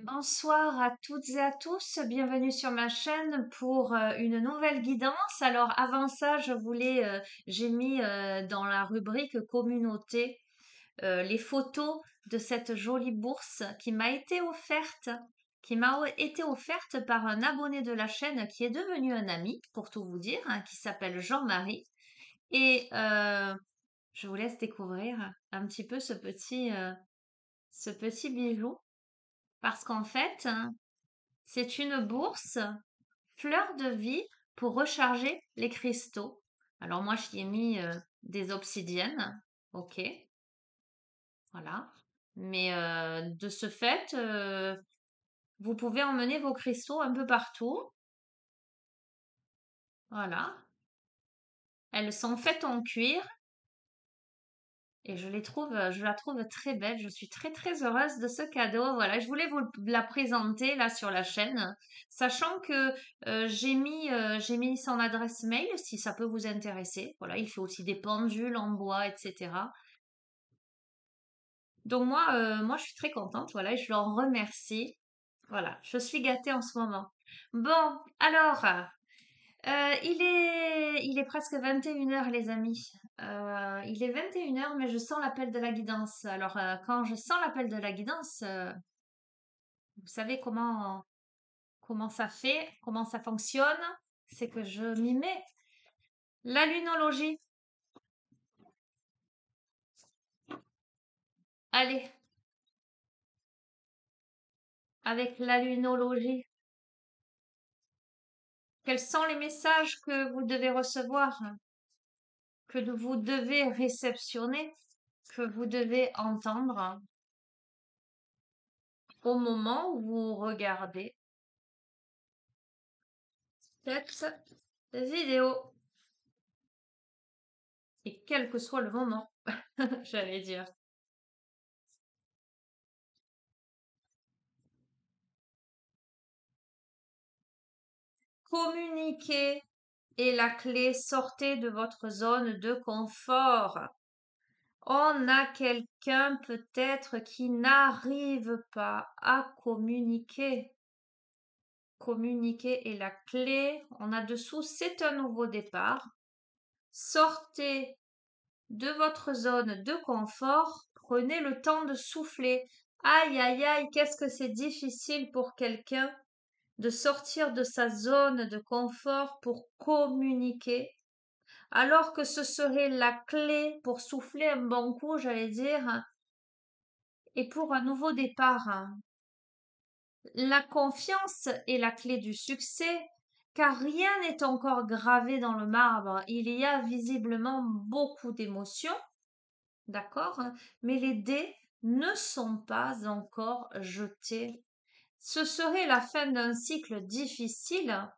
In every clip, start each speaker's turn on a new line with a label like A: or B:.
A: Bonsoir à toutes et à tous, bienvenue sur ma chaîne pour une nouvelle guidance. Alors avant ça, j'ai mis dans la rubrique communauté les photos de cette jolie bourse qui m'a été offerte par un abonné de la chaîne qui est devenu un ami, pour tout vous dire, hein, qui s'appelle Jean-Marie. Et je vous laisse découvrir un petit peu ce petit bijou. Parce qu'en fait, hein, c'est une bourse fleur de vie pour recharger les cristaux. Alors moi, j'y ai mis des obsidiennes. Ok, voilà. Mais de ce fait, vous pouvez emmener vos cristaux un peu partout. Voilà. Elles sont faites en cuir et je la trouve très belle. Je suis très très heureuse de ce cadeau. Voilà, je voulais vous la présenter là sur la chaîne, sachant que j'ai mis son adresse mail si ça peut vous intéresser. Voilà, il fait aussi des pendules en bois, etc. Donc moi je suis très contente. Voilà, et je l'en remercie. Voilà, je suis gâtée en ce moment. Bon, alors. Il est presque 21 heures, les amis. Il est 21 heures, mais je sens l'appel de la guidance. Alors, quand je sens l'appel de la guidance, vous savez comment ça fait, comment ça fonctionne, c'est que je m'y mets. La lunologie. Allez, avec la lunologie. Quels sont les messages que vous devez recevoir, que vous devez réceptionner, que vous devez entendre au moment où vous regardez cette vidéo? Et quel que soit le moment, j'allais dire. Communiquer est la clé. Sortez de votre zone de confort. On a quelqu'un peut-être qui n'arrive pas à communiquer. Communiquer est la clé. On a dessous, c'est un nouveau départ. Sortez de votre zone de confort. Prenez le temps de souffler. Aïe, aïe, aïe, qu'est-ce que c'est difficile pour quelqu'un de sortir de sa zone de confort pour communiquer, alors que ce serait la clé pour souffler un bon coup, j'allais dire, et pour un nouveau départ. La confiance est la clé du succès, car rien n'est encore gravé dans le marbre. Il y a visiblement beaucoup d'émotions, d'accord, mais les dés ne sont pas encore jetés. Ce serait la fin d'un cycle difficile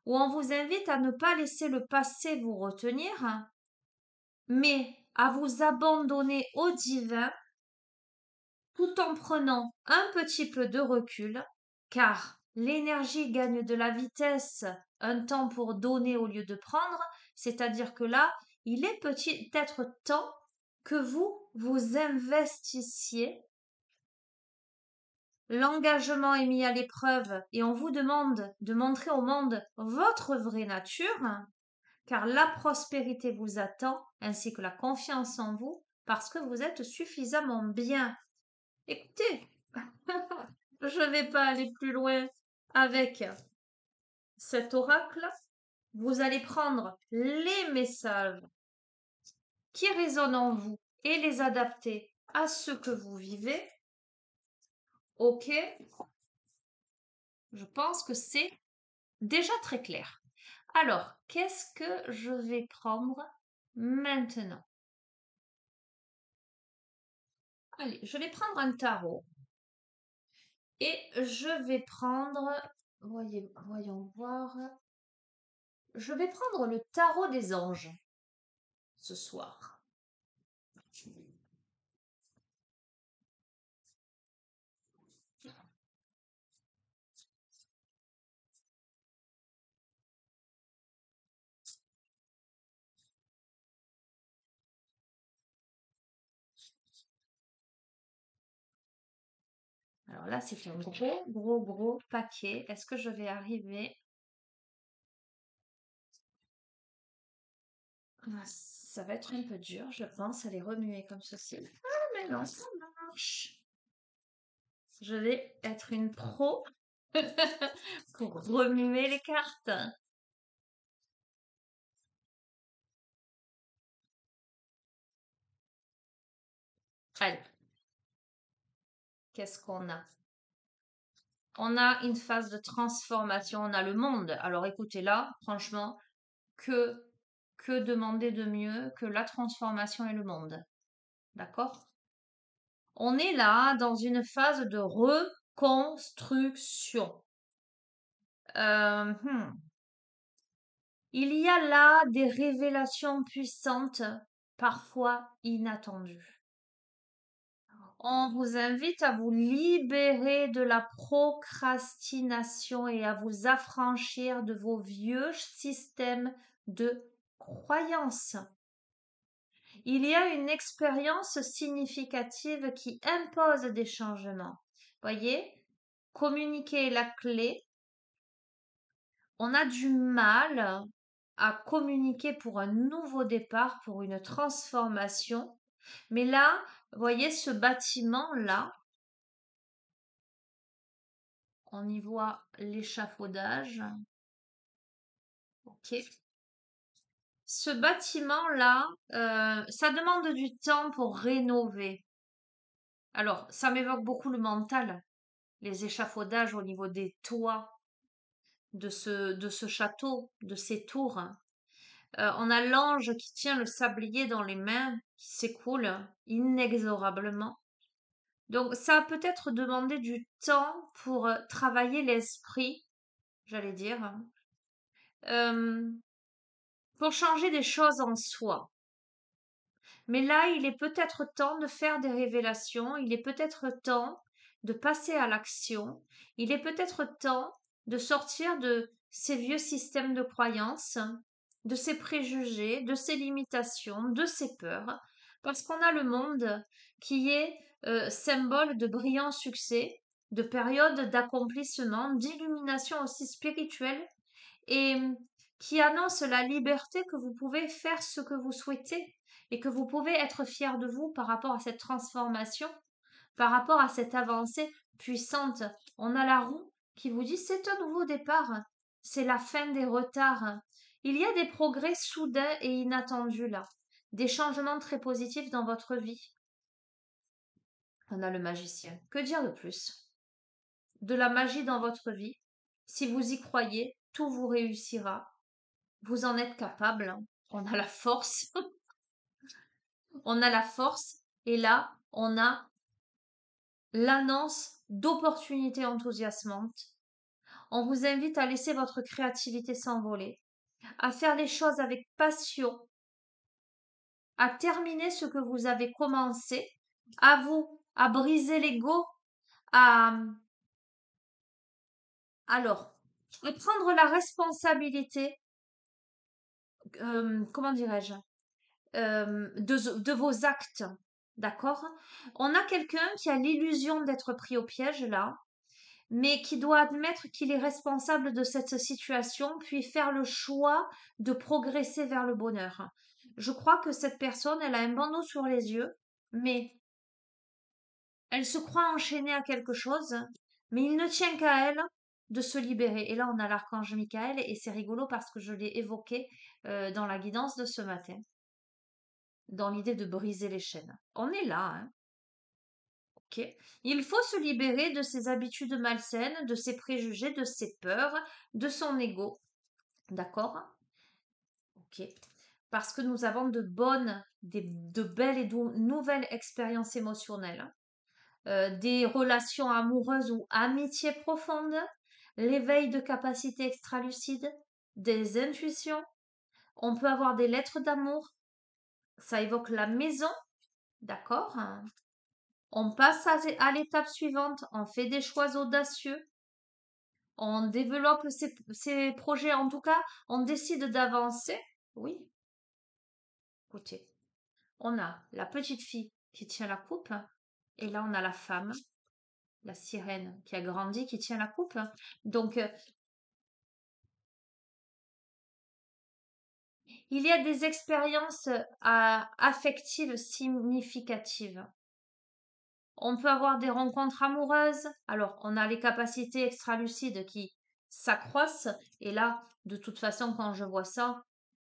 A: où on vous invite à ne pas laisser le passé vous retenir, mais à vous abandonner au divin tout en prenant un petit peu de recul, car l'énergie gagne de la vitesse, un temps pour donner au lieu de prendre, c'est-à-dire que là, il est peut-être temps que vous vous investissiez. L'engagement est mis à l'épreuve et on vous demande de montrer au monde votre vraie nature, car la prospérité vous attend, ainsi que la confiance en vous, parce que vous êtes suffisamment bien. Écoutez, je ne vais pas aller plus loin avec cet oracle. Vous allez prendre les messages qui résonnent en vous et les adapter à ce que vous vivez. Ok, je pense que c'est déjà très clair. Alors, qu'est-ce que je vais prendre maintenant? Allez, je vais prendre un tarot et je vais prendre, voyons voir, je vais prendre le tarot des anges ce soir. Alors là, c'est un gros paquet. Est-ce que je vais arriver? Ça va être un peu dur, je pense, à les remuer comme ceci. Ah, mais non, ça marche. Je vais être une pro pour remuer les cartes. Allez, qu'est-ce qu'on a? On a une phase de transformation, on a le monde. Alors écoutez là, franchement, que, que demander de mieux que la transformation et le monde? D'accord? On est là dans une phase de reconstruction. Euh, hmm. Il y a là des révélations puissantes, parfois inattendues. On vous invite à vous libérer de la procrastination et à vous affranchir de vos vieux systèmes de croyances. Il y a une expérience significative qui impose des changements. Voyez, communiquer est la clé. On a du mal à communiquer pour un nouveau départ, pour une transformation. Mais là, voyez ce bâtiment-là, on y voit l'échafaudage. Ok. Ce bâtiment-là, ça demande du temps pour rénover. Alors, ça m'évoque beaucoup le mental, les échafaudages au niveau des toits de ce château, de ces tours. On a l'ange qui tient le sablier dans les mains, qui s'écoule inexorablement. Donc, ça a peut-être demandé du temps pour travailler l'esprit, j'allais dire, euh, pour changer des choses en soi. Mais là, il est peut-être temps de faire des révélations, il est peut-être temps de passer à l'action, il est peut-être temps de sortir de ces vieux systèmes de croyances, de ces préjugés, de ces limitations, de ces peurs, parce qu'on a le monde qui est symbole de brillant succès, de période d'accomplissement, d'illumination aussi spirituelle, et qui annonce la liberté que vous pouvez faire ce que vous souhaitez et que vous pouvez être fier de vous par rapport à cette transformation, par rapport à cette avancée puissante. On a la roue qui vous dit c'est un nouveau départ, c'est la fin des retards. Il y a des progrès soudains et inattendus là, des changements très positifs dans votre vie. On a le magicien. Que dire de plus? De la magie dans votre vie. Si vous y croyez, tout vous réussira. Vous en êtes capable, hein. On a la force. On a la force. Et là, on a l'annonce d'opportunités enthousiasmantes. On vous invite à laisser votre créativité s'envoler, à faire les choses avec passion, à terminer ce que vous avez commencé, à briser l'ego, à, alors, à prendre la responsabilité, comment dirais-je, de vos actes. D'accord? On a quelqu'un qui a l'illusion d'être pris au piège là, mais qui doit admettre qu'il est responsable de cette situation, puis faire le choix de progresser vers le bonheur. Je crois que cette personne, elle a un bandeau sur les yeux, mais elle se croit enchaînée à quelque chose, mais il ne tient qu'à elle de se libérer. Et là, on a l'archange Michael, et c'est rigolo parce que je l'ai évoqué dans la guidance de ce matin, dans l'idée de briser les chaînes. On est là, hein. Ok. Il faut se libérer de ses habitudes malsaines, de ses préjugés, de ses peurs, de son ego. D'accord? Ok. Parce que nous avons de belles et nouvelles expériences émotionnelles, des relations amoureuses ou amitiés profondes, l'éveil de capacités extralucides, des intuitions. On peut avoir des lettres d'amour. Ça évoque la maison. D'accord? On passe à l'étape suivante, on fait des choix audacieux, on développe ses projets, en tout cas, on décide d'avancer. Oui, écoutez, on a la petite fille qui tient la coupe, et là on a la femme la sirène qui a grandi, qui tient la coupe. Donc, il y a des expériences affectives significatives. On peut avoir des rencontres amoureuses. Alors, on a les capacités extralucides qui s'accroissent. Et là, de toute façon, quand je vois ça,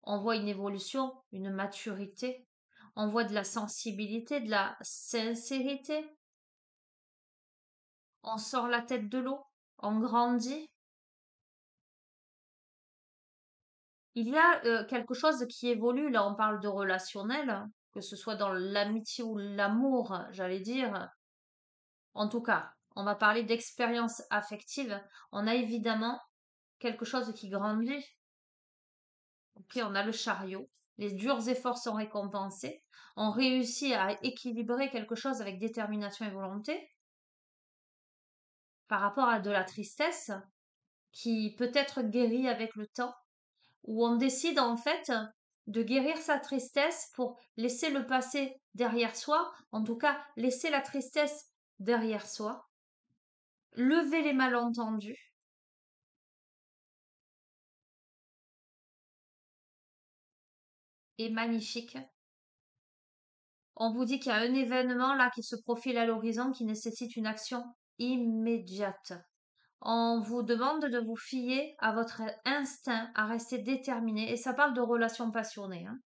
A: on voit une évolution, une maturité. On voit de la sensibilité, de la sincérité. On sort la tête de l'eau. On grandit. Il y a quelque chose qui évolue. Là, on parle de relationnel, que ce soit dans l'amitié ou l'amour, j'allais dire. En tout cas, on va parler d'expérience affective. On a évidemment quelque chose qui grandit. Ok, on a le chariot. Les durs efforts sont récompensés. On réussit à équilibrer quelque chose avec détermination et volonté par rapport à de la tristesse qui peut être guérie avec le temps, où on décide en fait de guérir sa tristesse pour laisser le passé derrière soi, en tout cas laisser la tristesse derrière soi, lever les malentendus. Et magnifique. On vous dit qu'il y a un événement là qui se profile à l'horizon qui nécessite une action immédiate. On vous demande de vous fier à votre instinct, à rester déterminé. Et ça parle de relations passionnées, hein.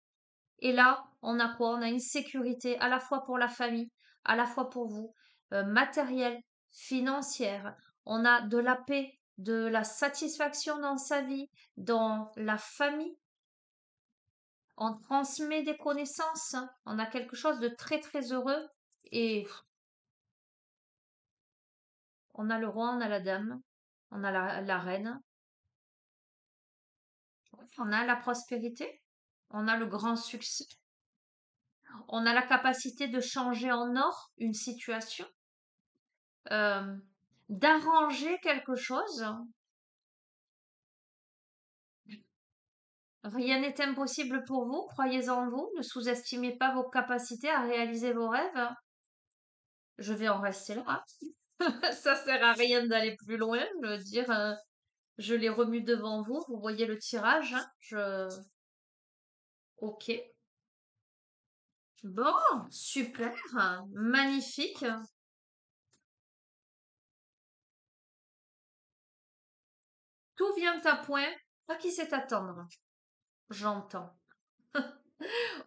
A: Et là, on a quoi? On a une sécurité à la fois pour la famille, à la fois pour vous, matérielle, financière. On a de la paix, de la satisfaction dans sa vie, dans la famille. On transmet des connaissances, hein. On a quelque chose de très très heureux. Et on a le roi, on a la dame, on a la reine, on a la prospérité, on a le grand succès, on a la capacité de changer en or une situation, euh, d'arranger quelque chose. Rien n'est impossible pour vous, croyez en vous, ne sous-estimez pas vos capacités à réaliser vos rêves. Je vais en rester là. Ça sert à rien d'aller plus loin, je veux dire, je les remue devant vous, vous voyez le tirage, hein. Ok. Bon, super, magnifique. Tout vient à point. À qui c'est attendre? J'entends.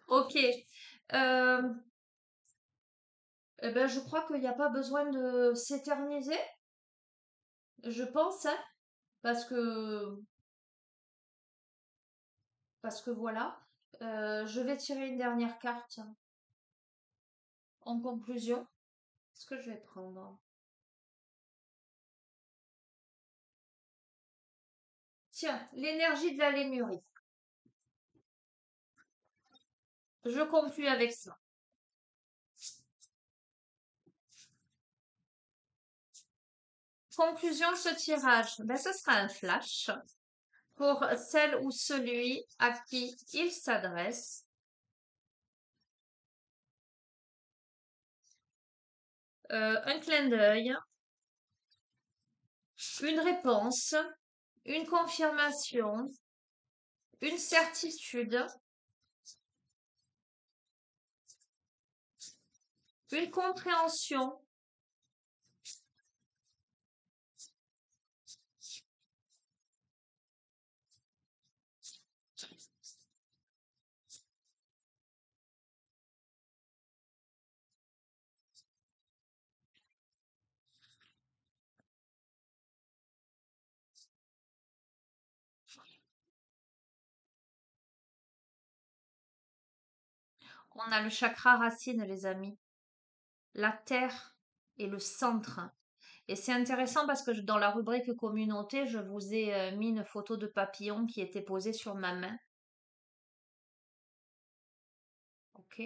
A: Ok. Euh, eh ben, je crois qu'il n'y a pas besoin de s'éterniser, je pense, hein, parce que, parce que voilà. Je vais tirer une dernière carte en conclusion. Ce que je vais prendre. Tiens, l'énergie de la lémurie. Je conclue avec ça. Conclusion de ce tirage. Ben, ce sera un flash pour celle ou celui à qui il s'adresse. Un clin d'œil, une réponse, une confirmation, une certitude, une compréhension. On a le chakra racine, les amis. La terre est le centre. Et c'est intéressant parce que dans la rubrique communauté, je vous ai mis une photo de papillon qui était posée sur ma main. Ok.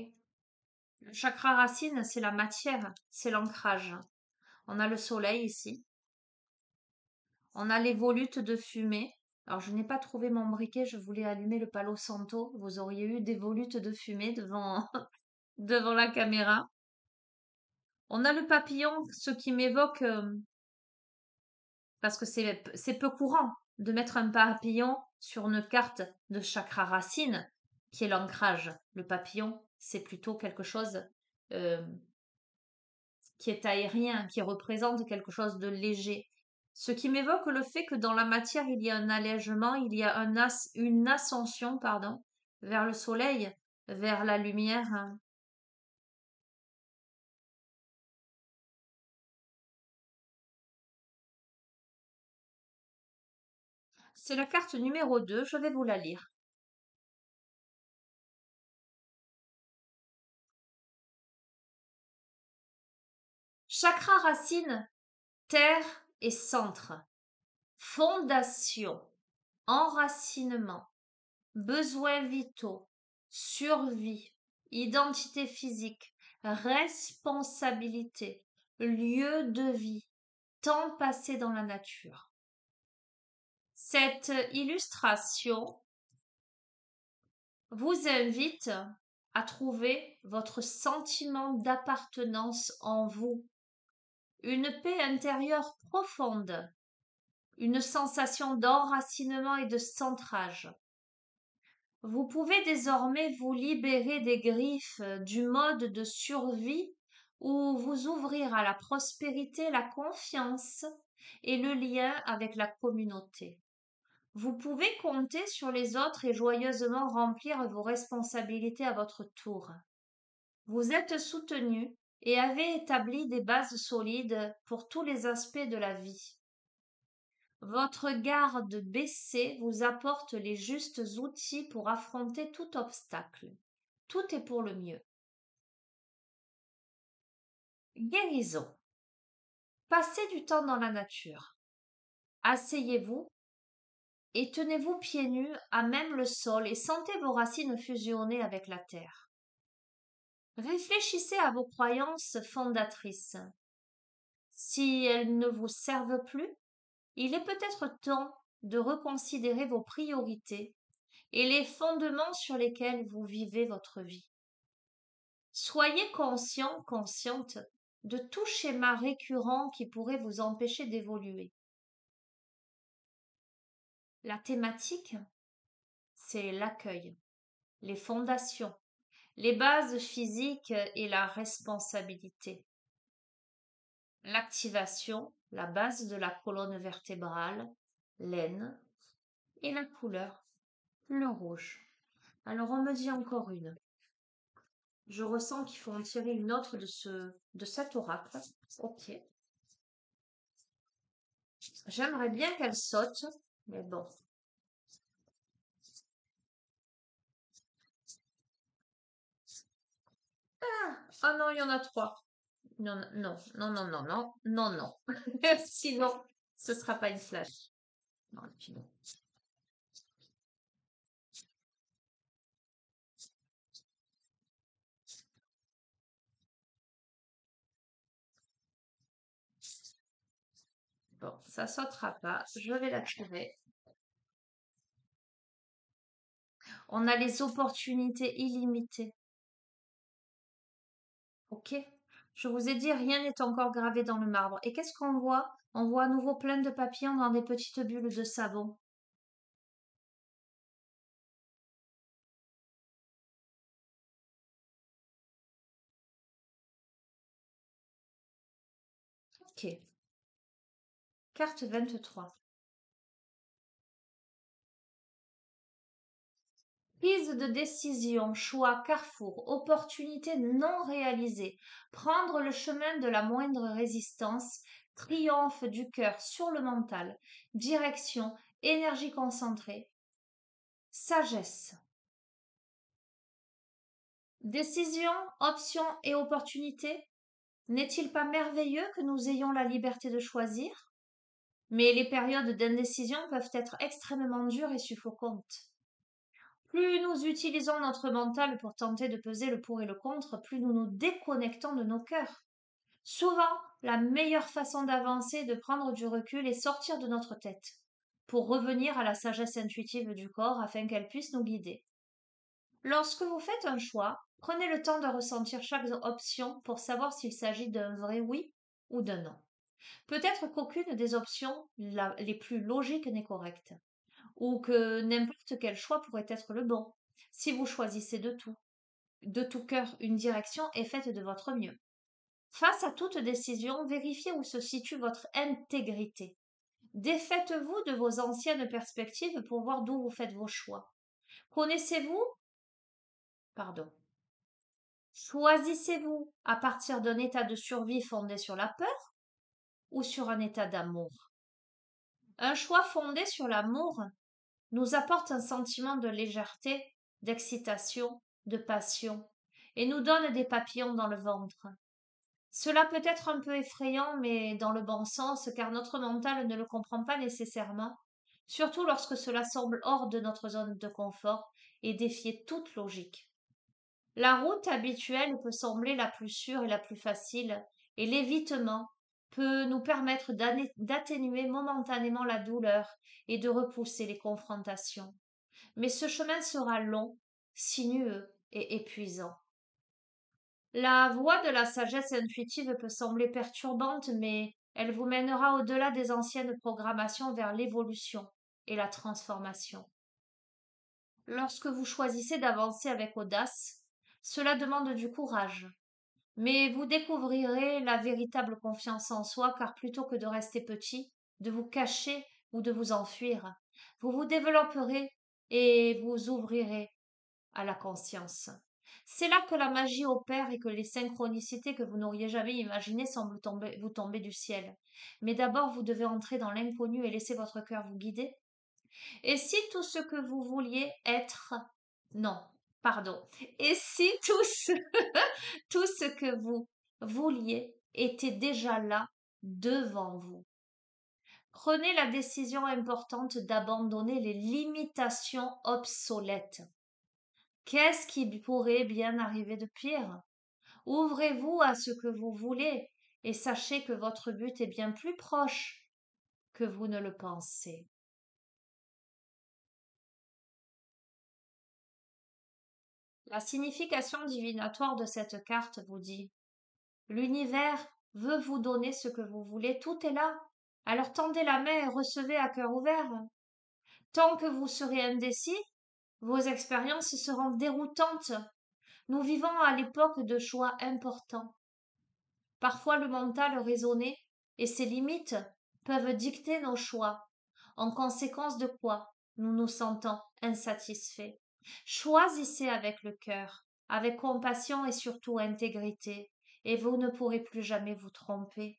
A: Le chakra racine, c'est la matière, c'est l'ancrage. On a le soleil ici. On a les volutes de fumée. Alors, je n'ai pas trouvé mon briquet, je voulais allumer le Palo Santo. Vous auriez eu des volutes de fumée devant, devant la caméra. On a le papillon, ce qui m'évoque, parce que c'est peu courant de mettre un papillon sur une carte de chakra racine, qui est l'ancrage. Le papillon, c'est plutôt quelque chose euh, qui est aérien, qui représente quelque chose de léger. Ce qui m'évoque le fait que dans la matière, il y a un allègement, il y a une ascension, pardon, vers le soleil, vers la lumière. C'est la carte numéro 2, je vais vous la lire. Chakra racine, terre et centre. Fondation, enracinement, besoins vitaux, survie, identité physique, responsabilité, lieu de vie, temps passé dans la nature. Cette illustration vous invite à trouver votre sentiment d'appartenance en vous, une paix intérieure profonde, une sensation d'enracinement et de centrage. Vous pouvez désormais vous libérer des griffes du mode de survie ou vous ouvrir à la prospérité, la confiance et le lien avec la communauté. Vous pouvez compter sur les autres et joyeusement remplir vos responsabilités à votre tour. Vous êtes soutenu et avez établi des bases solides pour tous les aspects de la vie. Votre garde baissée vous apporte les justes outils pour affronter tout obstacle. Tout est pour le mieux. Guérison. Passez du temps dans la nature. Asseyez-vous et tenez-vous pieds nus à même le sol et sentez vos racines fusionner avec la terre. Réfléchissez à vos croyances fondatrices. Si elles ne vous servent plus, il est peut-être temps de reconsidérer vos priorités et les fondements sur lesquels vous vivez votre vie. Soyez conscient, consciente de tout schéma récurrent qui pourrait vous empêcher d'évoluer. La thématique, c'est l'accueil, les fondations, les bases physiques et la responsabilité. L'activation, la base de la colonne vertébrale, l'aine, et la couleur, le rouge. Alors on me dit encore une. Je ressens qu'il faut en tirer une autre de cet oracle. Ok. J'aimerais bien qu'elle saute, mais bon. Ah non, il y en a trois. Non, non, non, non, non, non, non, non. Sinon, ce sera pas une flash. Non, et puis non. Bon, ça sautera pas. Je vais la tirer. On a les opportunités illimitées. Ok? Je vous ai dit, rien n'est encore gravé dans le marbre. Et qu'est-ce qu'on voit? On voit à nouveau plein de papillons dans des petites bulles de savon. Ok. Carte 23. Prise de décision, choix, carrefour, opportunité non réalisée, prendre le chemin de la moindre résistance, triomphe du cœur sur le mental, direction, énergie concentrée, sagesse. Décision, option et opportunité. N'est-il pas merveilleux que nous ayons la liberté de choisir? Mais les périodes d'indécision peuvent être extrêmement dures et suffocantes. Plus nous utilisons notre mental pour tenter de peser le pour et le contre, plus nous nous déconnectons de nos cœurs. Souvent, la meilleure façon d'avancer est de prendre du recul et sortir de notre tête, pour revenir à la sagesse intuitive du corps afin qu'elle puisse nous guider. Lorsque vous faites un choix, prenez le temps de ressentir chaque option pour savoir s'il s'agit d'un vrai oui ou d'un non. Peut-être qu'aucune des options les plus logiques n'est correcte, ou que n'importe quel choix pourrait être le bon. Si vous choisissez de tout cœur une direction et faites de votre mieux. Face à toute décision, vérifiez où se situe votre intégrité. Défaites-vous de vos anciennes perspectives pour voir d'où vous faites vos choix. Connaissez-vous, pardon, choisissez-vous à partir d'un état de survie fondé sur la peur ou sur un état d'amour? Un choix fondé sur l'amour nous apporte un sentiment de légèreté, d'excitation, de passion, et nous donne des papillons dans le ventre. Cela peut être un peu effrayant, mais dans le bon sens, car notre mental ne le comprend pas nécessairement, surtout lorsque cela semble hors de notre zone de confort et défier toute logique. La route habituelle peut sembler la plus sûre et la plus facile, et l'évitement peut nous permettre d'atténuer momentanément la douleur et de repousser les confrontations. Mais ce chemin sera long, sinueux et épuisant. La voie de la sagesse intuitive peut sembler perturbante, mais elle vous mènera au-delà des anciennes programmations vers l'évolution et la transformation. Lorsque vous choisissez d'avancer avec audace, cela demande du courage, mais vous découvrirez la véritable confiance en soi car plutôt que de rester petit, de vous cacher ou de vous enfuir, vous vous développerez et vous ouvrirez à la conscience. C'est là que la magie opère et que les synchronicités que vous n'auriez jamais imaginées semblent vous tomber du ciel. Mais d'abord, vous devez entrer dans l'inconnu et laisser votre cœur vous guider. Et si tout ce que vous vouliez être... Non, pardon. Et si tout ce que vous vouliez était déjà là devant vous? Prenez la décision importante d'abandonner les limitations obsolètes. Qu'est-ce qui pourrait bien arriver de pire? Ouvrez-vous à ce que vous voulez et sachez que votre but est bien plus proche que vous ne le pensez. La signification divinatoire de cette carte vous dit: l'univers veut vous donner ce que vous voulez, tout est là. Alors tendez la main et recevez à cœur ouvert. Tant que vous serez indécis, vos expériences seront déroutantes. Nous vivons à l'époque de choix importants. Parfois le mental raisonné et ses limites peuvent dicter nos choix, en conséquence de quoi nous nous sentons insatisfaits. Choisissez avec le cœur, avec compassion et surtout intégrité, et vous ne pourrez plus jamais vous tromper.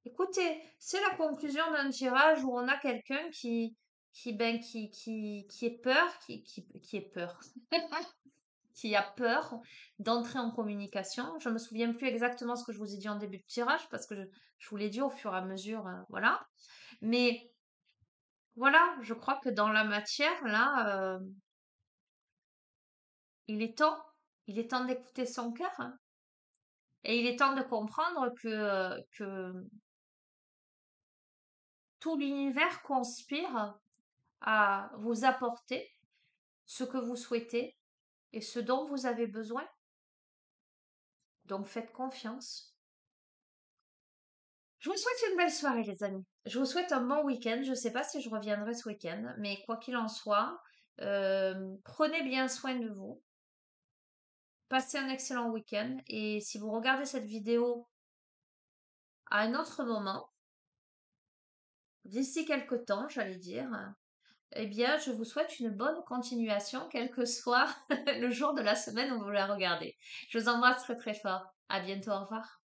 A: Écoutez, c'est la conclusion d'un tirage où on a quelqu'un qui est peur, qui est peur, qui a peur d'entrer en communication. Je me souviens plus exactement ce que je vous ai dit en début de tirage parce que je vous l'ai dit au fur et à mesure, voilà. Mais voilà, je crois que dans la matière, là, il est temps, il est temps d'écouter son cœur, hein. Et il est temps de comprendre que tout l'univers conspire à vous apporter ce que vous souhaitez et ce dont vous avez besoin. Donc faites confiance. Je vous souhaite une belle soirée, les amis. Je vous souhaite un bon week-end. Je ne sais pas si je reviendrai ce week-end, mais quoi qu'il en soit, prenez bien soin de vous. Passez un excellent week-end. Et si vous regardez cette vidéo à un autre moment, d'ici quelque temps, j'allais dire, eh bien, je vous souhaite une bonne continuation, quel que soit le jour de la semaine où vous la regardez. Je vous embrasse très très fort. À bientôt, au revoir.